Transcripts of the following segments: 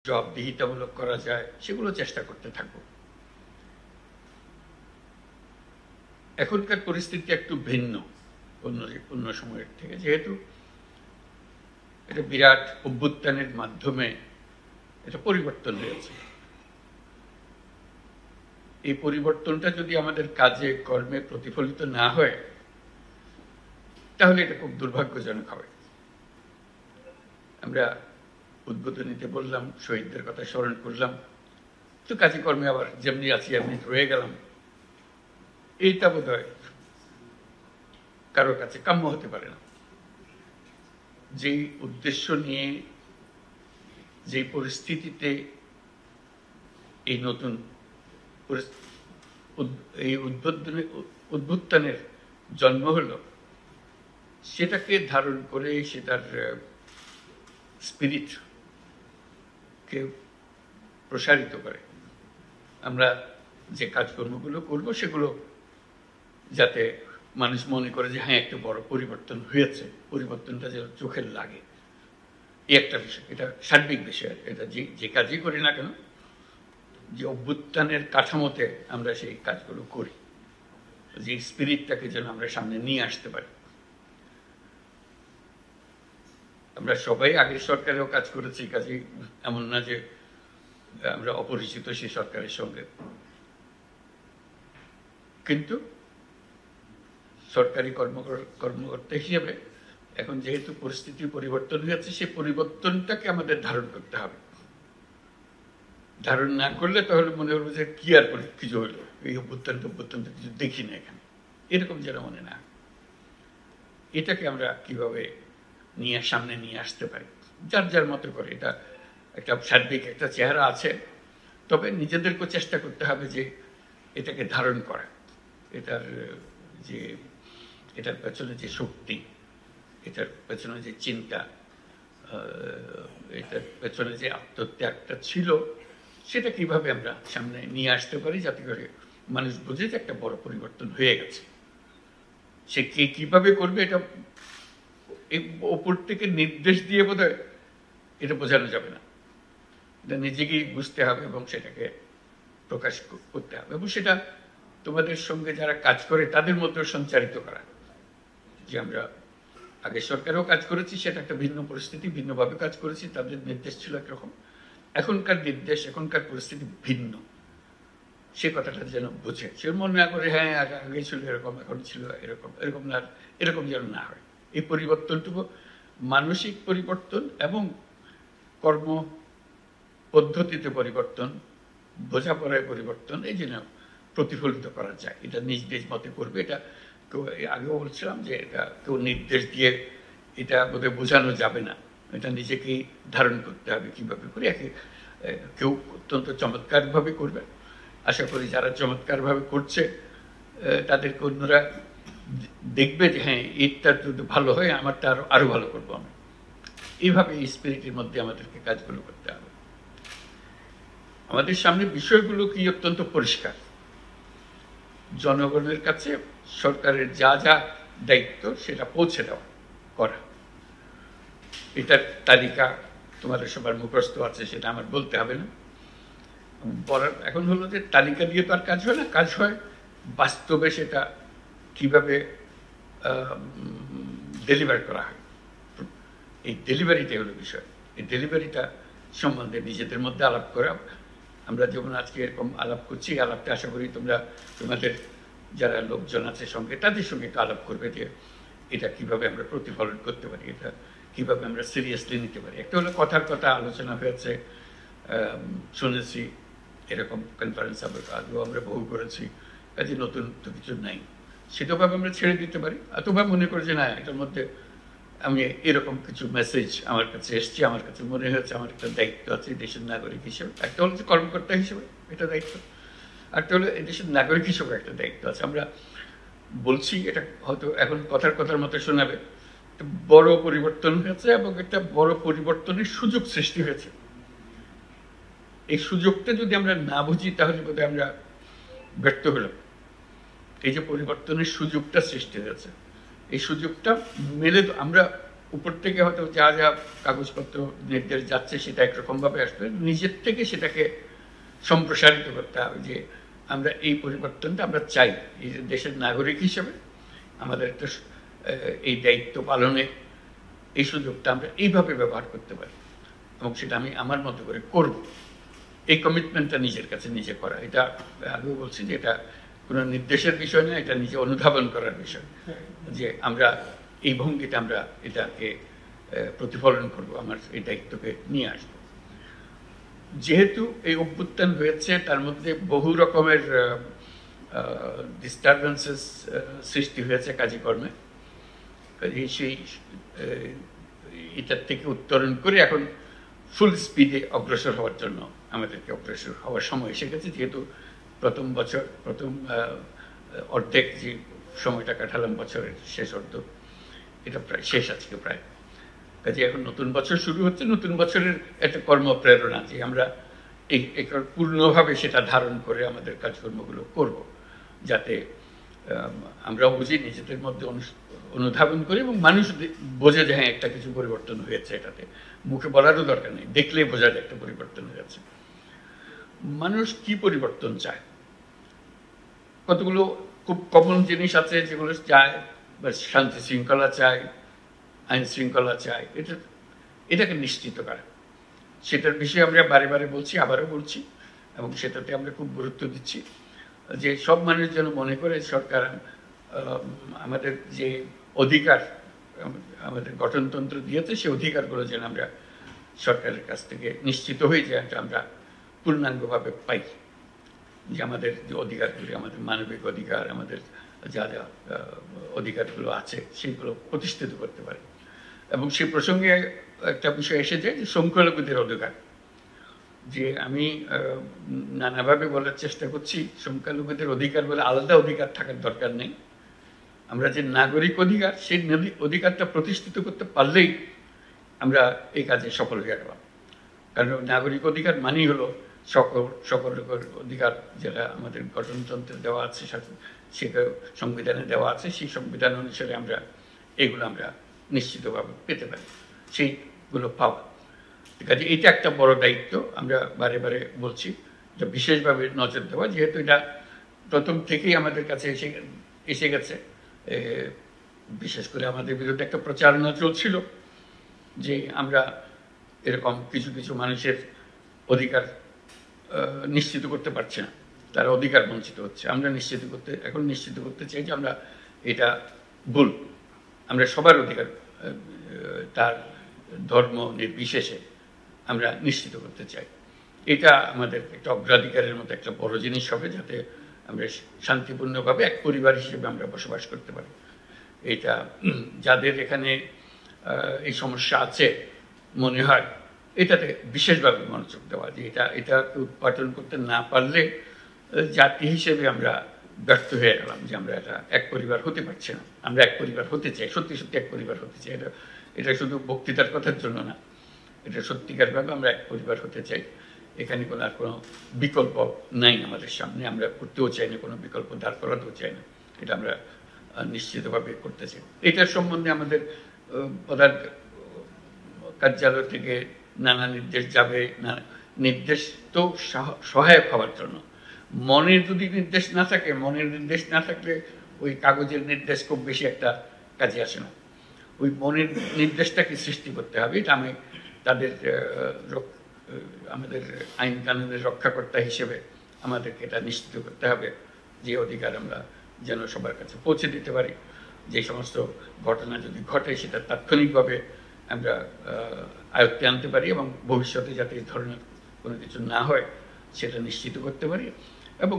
জবাবদিহিতামূলক করা যায় সেগুলো চেষ্টা করতে থাকবো। এখনকার পরিস্থিতি একটু ভিন্ন অন্য সময়ের থেকে, যেহেতু এটা বিরাট অভ্যুত্থানের মাধ্যমে এটা পরিবর্তন হয়েছে। এই পরিবর্তনটা যদি আমাদের কাজে কর্মে প্রতিফলিত না হয় তাহলে এটা খুব দুর্ভাগ্যজনক হবে। আমরা উদ্বোধনীতে বললাম, শহীদদের কথা স্মরণ করলাম, তো কাজে কর্মে আবার যেমনি আছি এমনি রয়ে গেলাম। এইটা বোধ হয় কারোর কাছে কাম্য হতে পারে না। যেই উদ্দেশ্য নিয়ে, যেই পরিস্থিতিতে এই নতুন এই উদ্বোধনের জন্ম হলো, সেটাকে ধারণ করে সেটার স্পিরিটকে প্রসারিত করে আমরা যে কাজকর্মগুলো করব সেগুলো যাতে মানুষ মনে করে যে হ্যাঁ একটা বড় পরিবর্তন হয়েছে, পরিবর্তনটা যেন চোখের লাগে, এই একটা বিষয়। এটা সার্বিক বিষয়। এটা যে কাজই করি না কেন, যে অভ্যুত্থানের কাঠামোতে আমরা সেই কাজগুলো করি, যে স্পিরিটটাকে যেন আমরা সামনে নিয়ে আসতে পারি। আমরা সবাই আগের সরকারেও কাজ করেছি, কাজে এমন না যে আমরা অপরিচিত সেই সরকারের সঙ্গে। কিন্তু সরকারি কর্মকর্তা হিসেবে এখন যেহেতু পরিস্থিতির পরিবর্তন হয়েছে, সেই পরিবর্তনটাকে আমাদের ধারণ করতে হবে। ধারণ না করলে তাহলে মনে হবে যে কি আর কিছু হলো, এই অভ্যুত্থানটা কিছু দেখি না এখানে, এরকম যেন মনে না। এটাকে আমরা কিভাবে সামনে নিয়ে আসতে পারি যার যার মতো করে। এটা একটা সার্বিক একটা চেহারা আছে, তবে নিজেদেরকেও চেষ্টা করতে হবে যে এটাকে ধারণ করা, এটার পেছনে যে শক্তি, এটার পেছনে যে চিন্তা, এটার পেছনে যে আত্মত্যাগটা ছিল, সেটা কিভাবে আমরা সামনে নিয়ে আসতে পারি যাতে করে মানুষ বুঝে যে একটা বড় পরিবর্তন হয়ে গেছে। সে কে কিভাবে করবে এটা এই ওপর থেকে নির্দেশ দিয়ে বোধহয় এটা বোঝানো যাবে না। এটা নিজেকেই বুঝতে হবে এবং সেটাকে প্রকাশ করতে হবে, এবং সেটা তোমাদের সঙ্গে যারা কাজ করে তাদের মধ্যেও সঞ্চারিত করা। যে আমরা আগে সরকারেও কাজ করেছি, সেটা একটা ভিন্ন পরিস্থিতি, ভিন্নভাবে কাজ করেছি, তাদের নির্দেশ ছিল একরকম, এখনকার নির্দেশ, এখনকার পরিস্থিতি ভিন্ন। সে কথাটা যেন বুঝে, সে মনে না করে হ্যাঁ আগে ছিল এরকম, এখন ছিল এরকম, এরকম না, এরকম যেন না হয়। এই পরিবর্তনটুকু মানসিক পরিবর্তন এবং কর্ম পদ্ধতিতে পরিবর্তন, বোঝাপড়ায় পরিবর্তন, এই জন্য প্রতিফলিত করা যায়। এটা নিজ নিজ মতে করবে। এটা কেউ, আগেও বলছিলাম যে এটা কেউ নির্দেশ দিয়ে এটা বোধহয় বোঝানো যাবে না, এটা নিজেকেই ধারণ করতে হবে কীভাবে করে। কেউ অত্যন্ত চমৎকারভাবে করবে, আশা করি যারা চমৎকারভাবে করছে তাদেরকে অন্যরা দেখবে যে হ্যাঁ এরটা যদি ভালো হয় আমারটা আরো ভালো করবো আমি। এইভাবে এই স্পিরিটের মধ্যে আমাদেরকে কাজগুলো করতে হবে। আমাদের সামনে বিষয়গুলো কি অত্যন্ত পরিষ্কার। জনগণের কাছে সরকারের যা যা দায়িত্ব সেটা পৌঁছে দেওয়া করা, এটার তালিকা তোমাদের সবার মুখস্থ আছে, সেটা আমার বলতে হবে না। এখন হলো যে তালিকা দিয়ে তো আর কাজ হয় না, কাজ হয় বাস্তবে সেটা কিভাবে ডেলিভার করা হয়। এই ডেলিভারিটাই হলো বিষয়। এই ডেলিভারিটা সম্বন্ধে নিজেদের মধ্যে আলাপ করা। আমরা যেমন আজকে এরকম আলাপ করছি, আলাপটা আশা করি তোমাদের যারা লোকজন আছে সঙ্গে, তাদের সঙ্গে একটু আলাপ করবে যে এটা কিভাবে আমরা প্রতিফলন করতে পারি, এটা কিভাবে আমরা সিরিয়াসলি নিতে পারি। একটা হলো কথার কথা আলোচনা হয়েছে, শুনেছি, এরকম কনফারেন্স আগেও আমরা বহু করেছি, কাজে নতুন তো কিছু নাই, সেটাভাবে আমরা ছেড়ে দিতে পারি। অথবা মনে করি যে না, এটার মধ্যে আমি এরকম কিছু মেসেজ আমার কাছে এসছে, আমার কাছে মনে হয়েছে আমার একটা দায়িত্ব আছে দেশের নাগরিক হিসেবে। একটা হলো যে কর্মকর্তা হিসেবে এটা দায়িত্ব, একটা হলো দেশের নাগরিক হিসেবে একটা দায়িত্ব আছে। আমরা বলছি, এটা হয়তো এখন কথার মতো শোনাবে, বড় পরিবর্তন হয়েছে এবং একটা বড় পরিবর্তনের সুযোগ সৃষ্টি হয়েছে। এই সুযোগটা যদি আমরা না বুঝি তাহলে বোধহয় আমরা ব্যর্থ হলাম। এই যে পরিবর্তনের সুযোগটা সৃষ্টি হয়েছে, এই সুযোগটা আমরা উপর থেকে হয়তো যা যা কাগজপত্র নির্দেশ যাচ্ছে সেটা একরকমভাবে আসবে, নিজের থেকে সেটাকে সম্প্রসারিত করতে হবে যে আমরা এই পরিবর্তনটা আমরা চাই। এই যে দেশের নাগরিক হিসেবে আমাদের একটা এই দায়িত্ব পালনে এই সুযোগটা আমরা এইভাবে ব্যবহার করতে পারি এবং সেটা আমি আমার মতো করে করব, এই কমিটমেন্টটা নিজের কাছে নিজে করা। এটা আগেও বলছি যে এটা কোনো নির্দেশের বিষয় না, এটা নিজে অনুধাবন করার বিষয় যে আমরা এই ভঙ্গিতে আমরা এটাকে প্রতিফলন করব, আমার এই দায়িত্বকে নিয়ে আসবো। যেহেতু এই অভ্যুত্থান হয়েছে, তার মধ্যে বহু রকমের ডিস্টারবেন্সেস সৃষ্টি হয়েছে কাজকর্মে, সেই এটার থেকে উত্তরণ করে এখন ফুল স্পিডে অগ্রসর হওয়ার জন্য আমাদেরকে অগ্রসর হওয়ার সময় এসে গেছে। যেহেতু প্রথম অর্ধেক যে সময়টা কাটালাম বছরের শেষ অর্ধ, এটা প্রায় শেষ আজকে প্রায়। কাজে এখন নতুন বছর শুরু হচ্ছে, নতুন বছরের একটা কর্মপ্রেরণা যে আমরা এই পূর্ণভাবে সেটা ধারণ করে আমাদের কাজকর্মগুলো করব, যাতে আমরাও বুঝি, নিজেদের মধ্যে অনুধাবন করি এবং মানুষ বোঝে যে হ্যাঁ একটা কিছু পরিবর্তন হয়েছে। এটাতে মুখে বলারও দরকার নেই, দেখলেই বোঝা যায় একটা পরিবর্তন হয়েছে। মানুষ কি পরিবর্তন চায়? কতগুলো খুব কমন জিনিস আছে যেগুলো চায়, বা শান্তি শৃঙ্খলা চায়, আইন শৃঙ্খলা চায়, এটাকে নিশ্চিত করে। সেটার বিষয়ে আমরা বারে বারে বলছি, আবারও বলছি, এবং সেটাতে আমরা খুব গুরুত্ব দিচ্ছি যে সব মানুষ যেন মনে করে সরকার আমাদের যে অধিকার আমাদের গঠনতন্ত্র দিয়েছে, সেই অধিকারগুলো যেন আমরা সরকারের কাছ থেকে নিশ্চিত হয়ে যায়, আমরা পূর্ণাঙ্গভাবে পাই। যে আমাদের যে অধিকারগুলি, আমাদের মানবিক অধিকার, আমাদের যা যা অধিকারগুলো আছে সেগুলো প্রতিষ্ঠিত করতে পারে। এবং সেই প্রসঙ্গে একটা বিষয় এসে যায় যে সংখ্যালঘুদের অধিকার, যে আমি নানাভাবে বলার চেষ্টা করছি সংখ্যালঘুদের অধিকার বলে আলাদা অধিকার থাকার দরকার নেই। আমরা যে নাগরিক অধিকার, সেই অধিকারটা প্রতিষ্ঠিত করতে পারলেই আমরা এই কাজে সফল হয়ে গেলাম। কারণ নাগরিক অধিকার মানেই হলো সকল অধিকার যেটা আমাদের গঠনতন্ত্রে দেওয়া আছে, সেটা সংবিধানে দেওয়া আছে, সেই সংবিধান অনুসারে আমরা এগুলো আমরা নিশ্চিতভাবে পেতে পারি, সেইগুলো পাওয়া। কাজে এটা একটা বড় দায়িত্ব, আমরা বারে বারে বলছি, যে বিশেষভাবে নজর দেওয়া, যেহেতু এটা প্রথম থেকেই আমাদের কাছে এসে গেছে। বিশেষ করে আমাদের বিরুদ্ধে একটা প্রচারণা চলছিল যে আমরা এরকম কিছু কিছু মানুষের অধিকার নিশ্চিত করতে পারছি না, তারা অধিকার বঞ্চিত হচ্ছে। আমরা এখন নিশ্চিত করতে চাই যে আমরা এটা ভুল, আমরা সবার অধিকার তার ধর্ম নির্বিশেষে আমরা নিশ্চিত করতে চাই। এটা আমাদের একটা অগ্রাধিকারের মতো একটা বড় জিনিস হবে, যাতে আমরা শান্তিপূর্ণভাবে এক পরিবার হিসেবে আমরা বসবাস করতে পারি। এটা যাদের এখানে এই সমস্যা আছে মনে হয়, এটাতে বিশেষভাবে মনোযোগ দেওয়া, যে এটাকে উৎপাদন করতে না পারলে জাতি হিসেবে আমরা ব্যর্থ হয়ে গেলাম, যে আমরা এটা এক পরিবার হতে পারছি না। আমরা এক পরিবার হতে চাই, সত্যি সত্যি এক পরিবার হতে চাই। এটা শুধু বক্তৃতার কথার জন্য না, এটা সত্যিকারভাবে আমরা এক পরিবার হতে চাই। এখানে কোনো বিকল্প নাই আমাদের সামনে, আমরা করতেও চাই না, কোনো বিকল্প দাঁড় করাতেও চাই না, এটা আমরা নিশ্চিতভাবে করতে চাই। এটার সম্বন্ধে আমাদের প্রধান কার্যালয় থেকে নানা নির্দেশ যাবে, নির্দেশ তো সহায়ক হওয়ার জন্য। মনের যদি নির্দেশ না থাকে, মনের নির্দেশ না থাকলে ওই কাগজের নির্দেশ খুব বেশি একটা কাজে আসে না। ওই মনের নির্দেশটাকে সৃষ্টি করতে হবে। এটা আমি তাদের আমাদের আইন কানুনের রক্ষাকর্তা হিসেবে আমাদেরকে এটা নিশ্চিত করতে হবে যে অধিকার আমরা যেন সবার কাছে পৌঁছে দিতে পারি। যে সমস্ত ঘটনা যদি ঘটে সেটা তাৎক্ষণিকভাবে আমরা আয়ত্তে আনতে পারি এবং ভবিষ্যতে যাতে এই ধরনের কোনো কিছু না হয় সেটা নিশ্চিত করতে পারি। এবং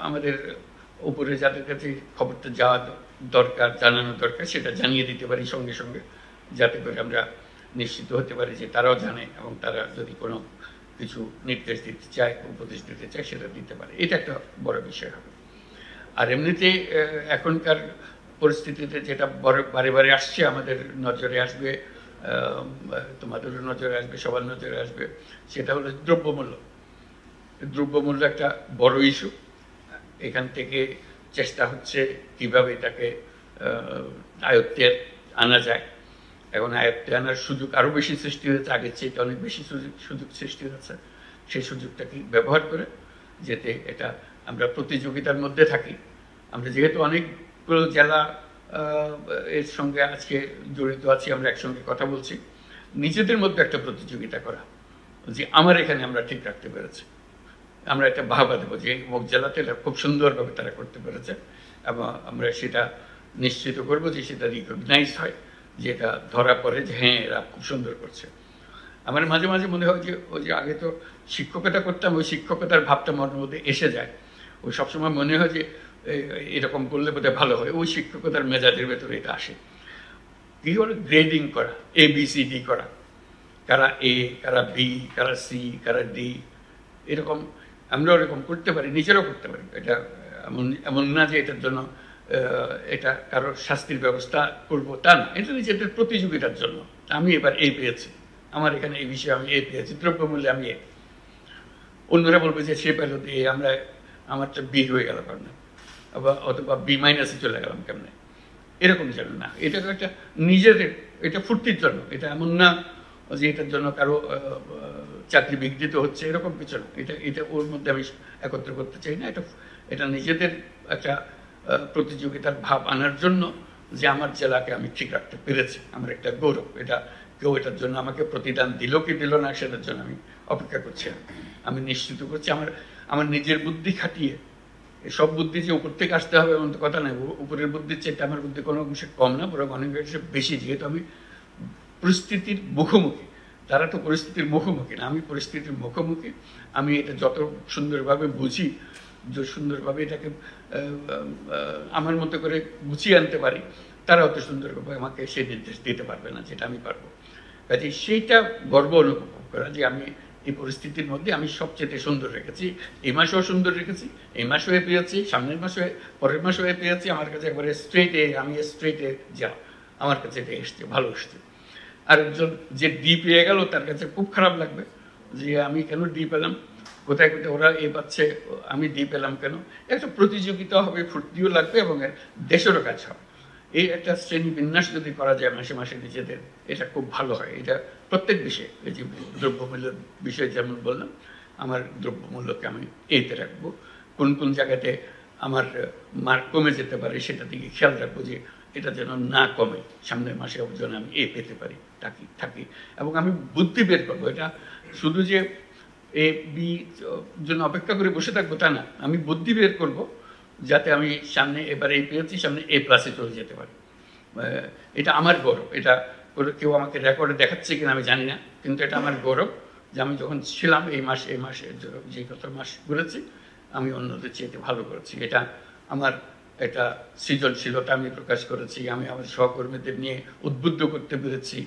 আমাদের উপরে যাদের কাছে খবরটা যাওয়া দরকার, জানানো দরকার, সেটা জানিয়ে দিতে পারি সঙ্গে সঙ্গে, যাতে করে আমরা নিশ্চিত হতে পারি যে তারাও জানে এবং তারা যদি কোনো কিছু নির্দেশ দিতে চায়, উপদেশ দিতে চায়, সেটা দিতে পারে। এটা একটা বড় বিষয় হবে। আর এমনিতে এখনকার পরিস্থিতিতে যেটা বারে বারে আসছে, আমাদের নজরে আসবে, তোমাদেরও নজরে আসবে, সবার নজরে আসবে, সেটা হলো দ্রব্যমূল্য। দ্রব্যমূল্য একটা বড় ইস্যু। এখান থেকে চেষ্টা হচ্ছে কিভাবে এটাকে আয়ত্তে আনা যায়। এখন আয়ত্তে আনার সুযোগ আরও বেশি সৃষ্টি হয়েছে, আগের চেয়ে অনেক বেশি সুযোগ সৃষ্টি হয়েছে। সেই সুযোগটাকে ব্যবহার করে যাতে এটা আমরা প্রতিযোগিতার মধ্যে থাকি। আমরা যেহেতু অনেকগুলো জেলা এর সঙ্গে আজকে জড়িত আছি, আমরা একসঙ্গে কথা বলছি, নিজেদের মধ্যে একটা প্রতিযোগিতা করা যে আমার এখানে আমরা ঠিক রাখতে পেরেছি, আমরা একটা বাহবা দেবো যে অমুক জেলাতে এটা খুব সুন্দরভাবে তারা করতে পেরেছে, এবং আমরা সেটা নিশ্চিত করবো যে সেটা রিকগনাইজ হয়, যে এটা ধরা পড়ে যে হ্যাঁ এরা খুব সুন্দর করছে। আমার মাঝে মাঝে মনে হয় যে ওই যে আগে তো শিক্ষকতা করতাম, ওই শিক্ষকতার ভাবটা মনের মধ্যে এসে যায়, ওই সবসময় মনে হয় যে এরকম করলে বোধহয় ভালো হয়, ওই শিক্ষকতার মেজাজের ভেতরে এটা আসে। কি হলো গ্রেডিং করা, ABCD করা, কারা A, কারা B, কারা C, কারা D, এরকম আমরা ওরকম করতে পারি, নিজেরাও করতে পারি। এটা এমন না যে এটার জন্য এটা কারোর শাস্তির ব্যবস্থা করবো তা না, এটা নিজেদের প্রতিযোগিতার জন্য। আমি এবার A পেয়েছি, আমার এখানে এই বিষয়ে আমি A পেয়েছি, দ্রব্যমূল্যে আমি A, অন্যরা বলবে যে সে পেল A, আমারটা B হয়ে গেল কেমন, অথবা B- চলে গেলাম কেমনে, এরকম যেন না। এটা একটা নিজেদের, এটা ফুর্তির জন্য, এটা এমন না যে এটার জন্য কারো চাকরি বিঘ্নিত হচ্ছে, এরকম কিছু না। এটা ওর মধ্যে আমি একত্র করতে চাই না। এটা নিজেদের একটা প্রতিযোগিতার ভাব আনার জন্য, যে আমার জেলাকে আমি ঠিক রাখতে পেরেছি, আমার একটা গৌরব। এটা কেউ এটার জন্য আমাকে প্রতিদান দিল কি দিল না সেটার জন্য আমি অপেক্ষা করছি না, আমি নিশ্চিত করছি আমার নিজের বুদ্ধি খাটিয়ে। সব বুদ্ধি যে উপর থেকে আসতে হবে এমন তো কথা নাই, উপরের বুদ্ধির চেয়ে আমার বুদ্ধি কোনো অংশে কম না, বরং অনেক অংশে বেশি, যেহেতু আমি পরিস্থিতির মুখোমুখি। তারা তো পরিস্থিতির মুখোমুখি না, আমি পরিস্থিতির মুখোমুখি। আমি এটা যত সুন্দরভাবে বুঝি, যে সুন্দরভাবে এটাকে আমার মতো করে গুছিয়ে আনতে পারি, তারা অত সুন্দরভাবে আমাকে সেই নির্দেশ দিতে পারবে না যেটা আমি পারবো। কাজে সেইটা গর্ব অনুভব করা যে আমি এই পরিস্থিতির মধ্যে আমি সবচেয়ে সুন্দর রেখেছি, এই মাসেও সুন্দর রেখেছি, এই মাসেও পেয়েছি, সামনের মাসে, পরের মাসেও পেয়েছি। আমার কাছে একবারে স্ট্রেটে, আমি স্ট্রেটে যা, আমার কাছে এটা এসছে, ভালো এসছে। আরেকজন যে ডি পেয়ে গেল তার কাছে খুব খারাপ লাগবে যে আমি কেন ডি পেলাম, কোথায় কোথায় ওরা এ পাচ্ছে, আমি ডি পেলাম কেন। একটা প্রতিযোগিতা হবে, ফুর্তিও লাগবে, এবং দেশেরও কাজ হবে। এই একটা শ্রেণী বিন্যাস যদি করা যায় মাসে মাসে নিজেদের, এটা খুব ভালো হয়। এটা প্রত্যেক বিষয়ে, এই যে দ্রব্যমূল্যের বিষয়ে যেমন বললাম, আমার দ্রব্যমূল্যকে আমি এতে রাখবো, কোন কোন জায়গাতে আমার মার্ক কমে যেতে পারে সেটা দিকে খেয়াল রাখবো, যে এটা যেন না কমে, সামনের মাসে যেন আমি এ পেতে পারি থাকি। এবং আমি বুদ্ধি বের করবো, এটা শুধু যে A, B জন্য অপেক্ষা করে বসে থাকবো তা না, আমি বুদ্ধি বের করবো যাতে আমি সামনে এবার এই পেয়েছি, সামনে A+ চলে যেতে পারি। এটা আমার গৌরব। এটা কেউ আমাকে রেকর্ডে দেখাচ্ছে কিনা আমি জানি না, কিন্তু এটা আমার গৌরব যে আমি যখন ছিলাম এই মাসে যে কত মাস ঘুরেছি, আমি অন্যদের চেয়ে ভালো করেছি। এটা আমার একটা সৃজনশীলতা আমি প্রকাশ করেছি, আমি আমার সহকর্মীদের নিয়ে উদ্বুদ্ধ করতে পেরেছি,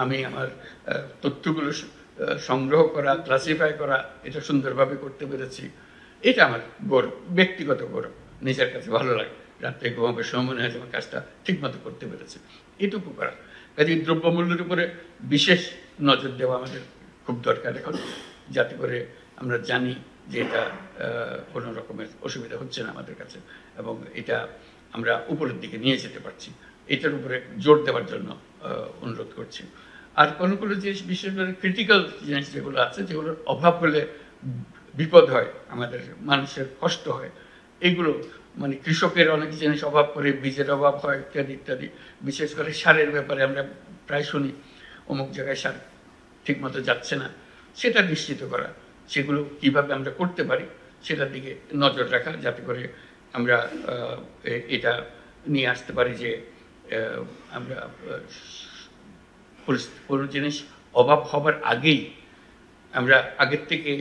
আমি আমার তথ্যগুলো সংগ্রহ করা, ক্লাসিফাই করা, এটা সুন্দরভাবে করতে পেরেছি। এটা আমার গৌরব, ব্যক্তিগত গৌরব, নিজের কাছে ভালো লাগে। রাত্রে ঘুমাবে সময় মনে হয় আমার কাজটা ঠিকমতো করতে পেরেছে, এটুকু করা। কাজে দ্রব্যমূল্যের উপরে বিশেষ নজর দেওয়া আমাদের খুব দরকার এখন, যাতে করে আমরা জানি যে এটা কোনো রকমের অসুবিধা হচ্ছে না আমাদের কাছে, এবং এটা আমরা উপরের দিকে নিয়ে যেতে পারছি। এটার উপরে জোর দেওয়ার জন্য অনুরোধ করছি। আর কোনো কোনো জিনিস, বিশেষ করে ক্রিটিক্যাল জিনিস যেগুলো আছে, যেগুলোর অভাব হলে বিপদ হয়, আমাদের মানুষের কষ্ট হয়, এগুলো মানে কৃষকের অনেক জিনিস অভাব করে, বীজের অভাব হয় ইত্যাদি ইত্যাদি। বিশেষ করে সারের ব্যাপারে আমরা প্রায় শুনি অমুক জায়গায় সার ঠিকমতো যাচ্ছে না, সেটা নিশ্চিত করা, সেগুলো কিভাবে আমরা করতে পারি সেটার দিকে নজর রাখা, যাতে করে আমরা এটা নিয়ে আসতে পারি যে আমরা কোনো জিনিস অভাব হবার আগেই আমরা আগের থেকে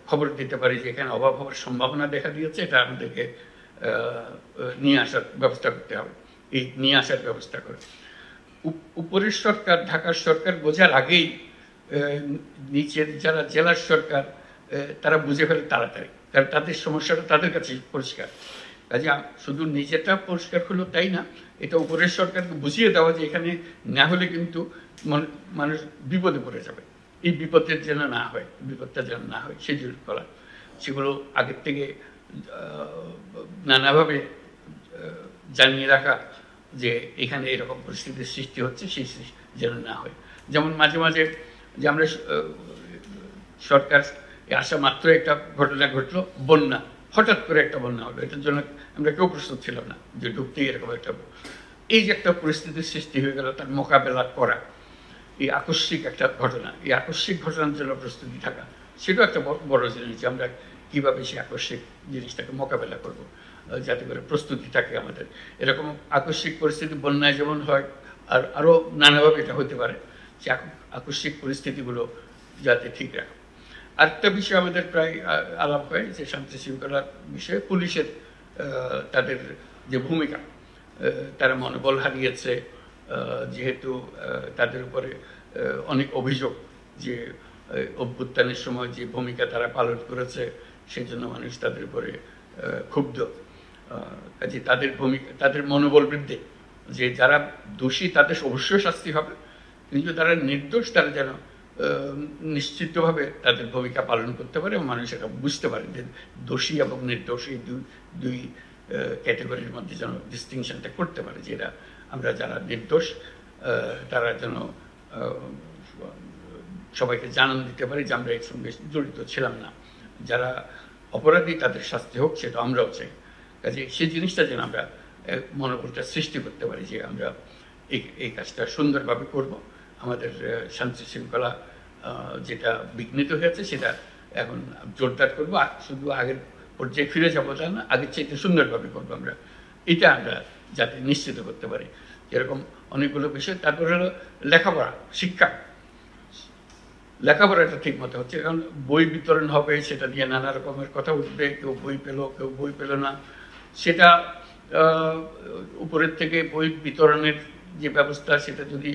খবর দিতে পারি যে এখানে অভাব হওয়ার সম্ভাবনা দেখা দিয়েছে, এটা আমাদেরকে নিয়ে আসার ব্যবস্থা করতে হবে। এই নিয়ে আসার ব্যবস্থা করে উপরের সরকার, ঢাকার সরকার বোঝার আগেই নিচের যারা জেলার সরকার তারা বুঝে ফেলে তাড়াতাড়ি, কারণ তাদের সমস্যাটা তাদের কাছে পরিষ্কার। কাজে শুধু নিজেটা পরিষ্কার হলো তাই না, এটা উপরের সরকারকে বুঝিয়ে দেওয়া যে এখানে না হলে কিন্তু মানুষ বিপদে পড়ে যাবে, এই বিপদের যেন না হয়, বিপদটা যেন না হয় সেগুলো করা, সেগুলো আগের থেকে নানাভাবে জানিয়ে রাখা, যে এখানে এরকম পরিস্থিতির সৃষ্টি হচ্ছে, সেই যেন না হয়। যেমন মাঝে মাঝে যে আমরা সরকার আসা মাত্র একটা ঘটনা ঘটলো, বন্যা, হঠাৎ করে একটা বন্যা হলো, এটার জন্য আমরা কেউ প্রস্তুত ছিলাম না যে ঢুকতেই এরকম একটা, এই যে একটা পরিস্থিতির সৃষ্টি হয়ে গেল, তার মোকাবেলা করা, এই আকস্মিক একটা ঘটনা, এই আকস্মিক ঘটনার জন্য প্রস্তুতি থাকা, সেটাও একটা বড় জিনিস যে আমরা কীভাবে সেই আকস্মিক জিনিসটাকে মোকাবেলা করব, যাতে করে প্রস্তুতি থাকে আমাদের। এরকম আকস্মিক পরিস্থিতি বন্যায় যেমন হয়, আর আরও নানাভাবে এটা হতে পারে, যে আকস্মিক পরিস্থিতিগুলো যাতে ঠিক রাখা। আরেকটা বিষয় আমাদের প্রায় আলাপ হয় যে শান্তি শৃঙ্খলার বিষয়ে পুলিশের তাদের যে ভূমিকা, তারা মনোবল হারিয়েছে, যেহেতু তাদের উপরে অনেক অভিযোগ যে অভ্যুত্থানের সময় যে ভূমিকা তারা পালন করেছে, সেই জন্য মানুষ তাদের উপরে ক্ষুব্ধ। কাজে তাদের ভূমিকা, তাদের মনোবল বৃদ্ধি, যে যারা দোষী তাদের অবশ্যই শাস্তি হবে, কিন্তু তারা নির্দোষ, তারা যেন নিশ্চিতভাবে তাদের ভূমিকা পালন করতে পারে এবং মানুষ এটা বুঝতে পারে যে দোষী এবং নির্দোষ এই দুই ক্যাটাগরির মধ্যে যেন ডিস্টিংশনটা করতে পারে, যে এরা আমরা যারা নির্দোষ তারা যেন সবাইকে জানান দিতে পারি যে আমরা এর সঙ্গে জড়িত ছিলাম না, যারা অপরাধী তাদের শাস্তি হোক, সেটা আমরাও চাই। কাজে সেই জিনিসটা যেন আমরা মনোবলটা সৃষ্টি করতে পারি যে আমরা এই কাজটা সুন্দরভাবে করব, আমাদের শান্তি শৃঙ্খলা যেটা বিঘ্নিত হয়েছে সেটা এখন জোরদার করবো, শুধু আগের পর্যায়ে ফিরে যাবো তা না, আগের চাইতে সুন্দরভাবে করবো আমরা, এটা আমরা যাতে নিশ্চিত করতে পারি। এরকম অনেকগুলো বিষয়। তারপরে হলো লেখাপড়া, শিক্ষা, লেখাপড়াটা ঠিক মতো হচ্ছে। কারণ বই বিতরণ হবে, সেটা নিয়ে নানা রকমের কথা উঠবে, কেউ বই পেল, কেউ বই পেল না, সেটা উপরের থেকে বই বিতরণের যে ব্যবস্থা, সেটা যদি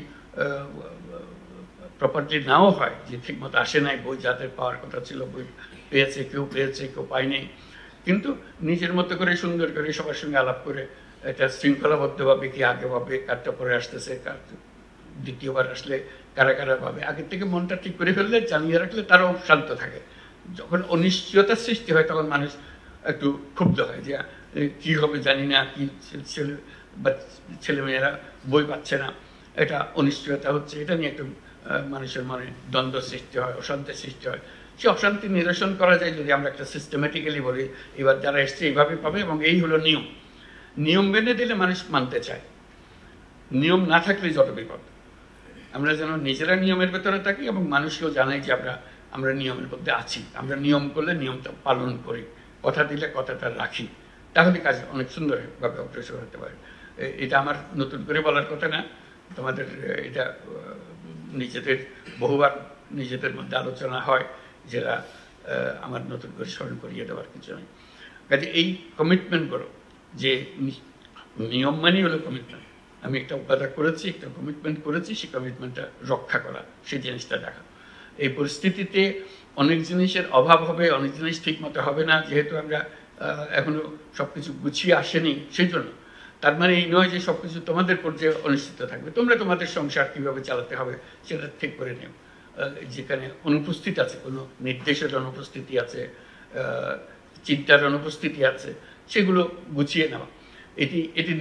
প্রপারলি নাও হয়, যে ঠিক মতো আসে নাই বই, যাদের পাওয়ার কথা ছিল বই পেয়েছে, কেউ পায়নি, কিন্তু নিজের মতো করে সুন্দর করে সবার সঙ্গে আলাপ করে এটা শৃঙ্খলাবদ্ধভাবে কি আগে ভাবে কারটা পরে আসতেছে, কার দ্বিতীয়বার আসলে কারা কারা ভাবে, আগের থেকে মনটা ঠিক করে ফেললে, জানিয়ে রাখলে তারাও শান্ত থাকে। যখন অনিশ্চয়তার সৃষ্টি হয় তখন মানুষ একটু ক্ষুব্ধ হয় যে কি হবে জানি না, কি ছেলেমেয়েরা বই পাচ্ছে না, এটা অনিশ্চয়তা হচ্ছে, এটা নিয়ে একটু মানুষের মনে দ্বন্দ্ব সৃষ্টি হয়, অশান্তির সৃষ্টি হয়। সে অশান্তি নিরসন করা যায় যদি আমরা একটা সিস্টেমেটিক্যালি বলি, এবার যারা এসছে এইভাবে পাবে এবং এই হলো নিয়ম। নিয়ম মেনে দিলে মানুষ মানতে চায়, নিয়ম না থাকলে যত বিপদ। আমরা যেন নিজেরা নিয়মের ভেতরে থাকি এবং মানুষকেও জানাই যে আমরা নিয়মের মধ্যে আছি, আমরা নিয়ম করলে নিয়মটা পালন করি, কথা দিলে কথাটা রাখি, তাহলে কাজ অনেক সুন্দরভাবে অগ্রসর হতে পারে। এটা আমার নতুন করে বলার কথা না, তোমাদের এটা নিজেদের বহুবার নিজেদের মধ্যে আলোচনা হয়, যেটা আমার নতুন করে স্মরণ করিয়ে দেওয়ার কিছু নয়। কাজে এই কমিটমেন্টগুলো, যে নিয়ম মানেই হলো কমিটমেন্ট, আমি একটা উপাদা করেছি, একটা কমিটমেন্ট করেছি, সেই কমিটমেন্টটা রক্ষা করা, সেই জিনিসটা দেখা। এই পরিস্থিতিতে অনেক জিনিসের অভাব হবে, অনেক জিনিস ঠিক মতো হবে না, যেহেতু আমরা এখনো সবকিছু গুছিয়ে আসেনি, সেই জন্য। তার মানে এই নয় যে সবকিছু তোমাদের পর্যায়ে অনিশ্চিত থাকবে, তোমরা তোমাদের সংসার কিভাবে চালাতে হবে সেটা ঠিক করে নেও। যেখানে অনুপস্থিত আছে, কোনো নির্দেশের অনুপস্থিতি আছে, চিন্তার অনুপস্থিতি আছে, সেগুলো গুছিয়ে নেওয়া, এটি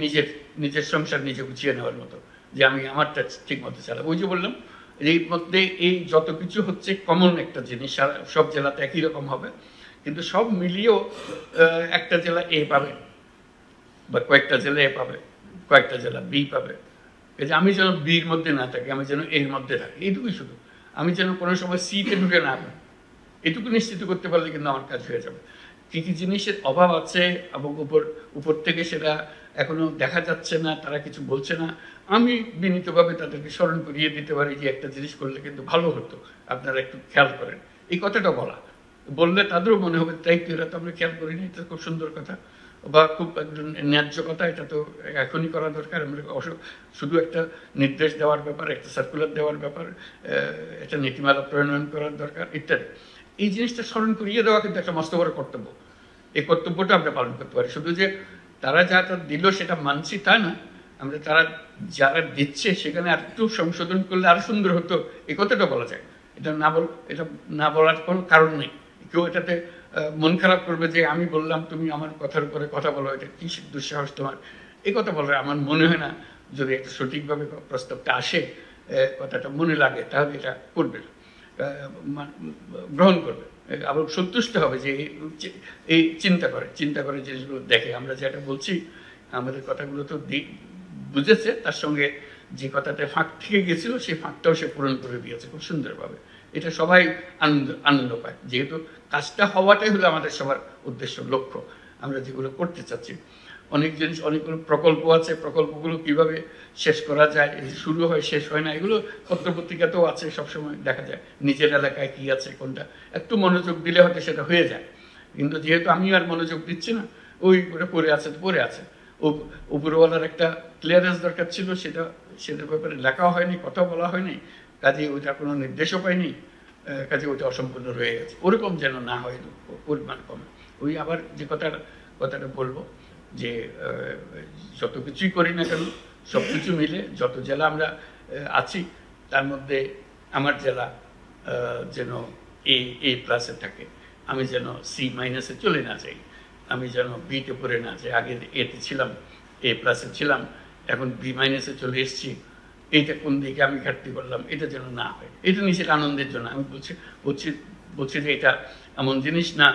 নিজের সংসার নিজে গুছিয়ে নেওয়ার মতো, যে আমি আমারটা ঠিক মতো চালাবো। ওই যে বললাম, এর মধ্যে এই যত কিছু হচ্ছে কমন একটা জিনিস, সব জেলাতে একই রকম হবে, কিন্তু সব মিলিয়েও একটা জেলা এ পাবে, বা কয়েকটা জেলা এ পাবে, কয়েকটা জেলা বি পাবে। এই যে আমি যেন বির মধ্যে না থাকি, আমি যেন এর মধ্যে থাকি, এইটুকুই শুধু। আমি যেন কোনো সময় সিতে ঢুকে না পাই, এটুকু নিশ্চিত করতে পারলে কিন্তু আমার কাজ হয়ে যাবে। কী কী জিনিসের অভাব আছে এবং উপর থেকে সেটা এখনো দেখা যাচ্ছে না, তারা কিছু বলছে না, আমি বিনীতভাবে তাদেরকে স্মরণ করিয়ে দিতে পারি যে একটা জিনিস করলে কিন্তু ভালো হতো, আপনারা একটু খেয়াল করেন। এই কথাটা বললে তাদেরও মনে হবে তাই তো, এরা তো আমরা খেয়াল করিনি, এটা খুব সুন্দর কথা বা খুব ন্যায্য কথা, এটা তো এখনই করা দরকার। আমরা শুধু একটা নির্দেশ দেওয়ার ব্যাপার, একটা সার্কুলার দেওয়ার ব্যাপার, একটা নীতিমালা প্রণয়ন করার দরকার ইত্যাদি। এই জিনিসটা স্মরণ করিয়ে দেওয়া কিন্তু একটা মস্ত বড় কর্তব্য। এই কর্তব্যটা আমরা পালন করতে পারি। শুধু যে তারা যা দিল সেটা মানছি তা না, আমরা তারা যারা দিচ্ছে সেখানে আর একটু সংশোধন করলে আরো সুন্দর হতো, এই কথাটা বলা যায়। এটা না বলার কোনো কারণ নেই। কেউ এটাতে মন খারাপ করবে যে আমি বললাম তুমি আমার কথার উপরে কথা বলো, এটা কি দুঃসাহস তোমার, এই কথা বলার আমার মনে হয় না, যদি একটা সঠিকভাবে প্রস্তাবটা আসে, কথাটা মনে লাগে, তাহলে এটা করবে, গ্রহণ করবে, আবার সন্তুষ্ট হবে যে এই চিন্তা করে জিনিসগুলো দেখে। আমরা যেটা বলছি, আমাদের কথাগুলো তো বুঝেছে, তার সঙ্গে যে কথাটা ফাঁক থেকে গেছিল সেই ফাঁকটাও সে পূরণ করে দিয়েছে খুব সুন্দরভাবে। এটা সবাই আনন্দ পায়, যেহেতু কাজটা হওয়াটাই হলো আমাদের সবার উদ্দেশ্য, লক্ষ্য। আমরা যেগুলো করতে চাচ্ছি, অনেক জিনিস, অনেকগুলো প্রকল্প আছে, প্রকল্পগুলো কিভাবে শেষ করা যায়, শুরু হয় শেষ হয় না, এগুলো পত্রপত্রিকাতেও আছে, সবসময় দেখা যায় নিজের এলাকায় কি আছে, কোনটা একটু মনোযোগ দিলে হয়তো সেটা হয়ে যায়। কিন্তু যেহেতু আমি আর মনোযোগ দিচ্ছি না, ওই পড়ে আছে তো পড়ে আছে। উপরওয়ালার একটা ক্লিয়ারেন্স দরকার ছিল, সেটার ব্যাপারে লেখাও হয়নি, কথা বলা হয়নি, কাজে ওইটা কোনো নির্দেশও পাইনি, কাজে ওইটা অসম্পূর্ণ রয়ে গেছে। ওরকম যেন না হয়, পরিমাণ কমে। ওই আবার যে কথাটা বলবো যে যত কিছুই করি না কেন, সব কিছু মিলে যত জেলা আমরা আছি, তার মধ্যে আমার জেলা যেন A+ থাকে, আমি যেন C- চলে না যাই, আমি যেন বিতে পড়ে না যাই। আগে এতে ছিলাম, A+ ছিলাম, এখন B- চলে এসেছি, এইটা কোন দিকে আমি ঘাটতি করলাম, এটা যেন না হয়। এটা নিজের আনন্দের জন্য আমি বলছি যে এটা এমন জিনিস না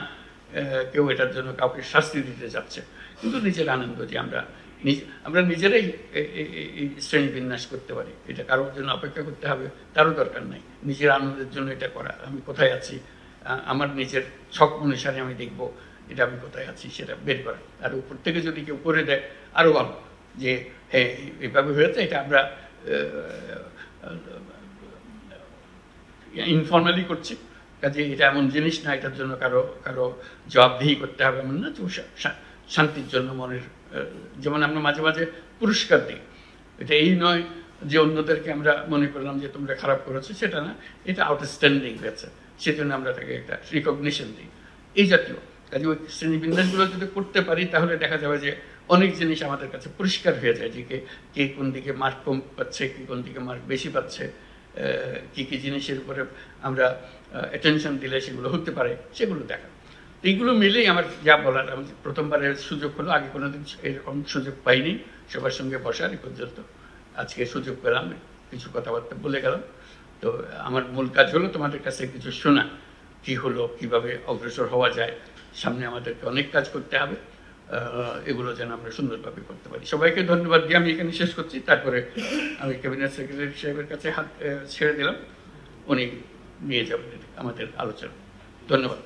কেউ এটার জন্য কাউকে শাস্তি দিতে যাচ্ছে, কিন্তু নিজের আনন্দ যে আমরা নিজেরাই এই শ্রেণী বিন্যাস করতে পারি। এটা কারোর জন্য অপেক্ষা করতে হবে তারও দরকার নাই, নিজের আনন্দের জন্য এটা করা। আমি কোথায় আছি, আমার নিজের ছক অনুসারে আমি দেখব এটা আমি কোথায় আছি, সেটা বের করা। আর উপর থেকে যদি কেউ করে দেয় আরও ভালো, যে হ্যাঁ এইভাবে হয়েছে, এটা আমরা ইনফর্মালি করছি, কাজে এটা এমন জিনিস না এটার জন্য কারো জবাবদিহি করতে হবে, এমন না। শান্তির জন্য মনের, যেমন আমরা মাঝে মাঝে পুরস্কার দিই, এটা এই নয় যে অন্যদেরকে আমরা মনে করলাম যে তোমরা খারাপ করেছো, সেটা না, এটা আউটস্ট্যান্ডিং হয়েছে, সেজন্য আমরা তাকে একটা রিকগনিশন দিই, এই জাতীয়। কাজে ওই শ্রেণীবিন্যাসগুলো যদি করতে পারি, তাহলে দেখা যাবে যে অনেক জিনিস আমাদের কাছে পরিষ্কার হয়ে যায়, যে কে কোন দিকে মার্ক কম পাচ্ছে, কে কোন দিকে মার্ক বেশি পাচ্ছে, কী কী জিনিসের উপরে আমরা অ্যাটেনশন দিলে সেগুলো হতে পারে, সেগুলো দেখা। এইগুলো মিলেই আমার যা বলার, আমি প্রথমবারের সুযোগ হলো, আগে কোনোদিন এরকম সুযোগ পাইনি সবার সঙ্গে বসার। এই পর্যন্ত আজকে সুযোগ পেলাম, কিছু কথাবার্তা বলে গেলাম। তো আমার মূল কাজ হলো তোমাদের কাছে কিছু শোনা, কি হলো, কিভাবে অগ্রসর হওয়া যায়, সামনে আমাদেরকে অনেক কাজ করতে হবে, এগুলো যেন আমরা সুন্দরভাবে করতে পারি। সবাইকে ধন্যবাদ দিয়ে আমি এখানে শেষ করছি। তারপরে আমি ক্যাবিনেট সেক্রেটারি সাহেবের কাছে হাত ছেড়ে দিলাম, উনি নিয়ে যাবেন আমাদের আলোচনা। ধন্যবাদ।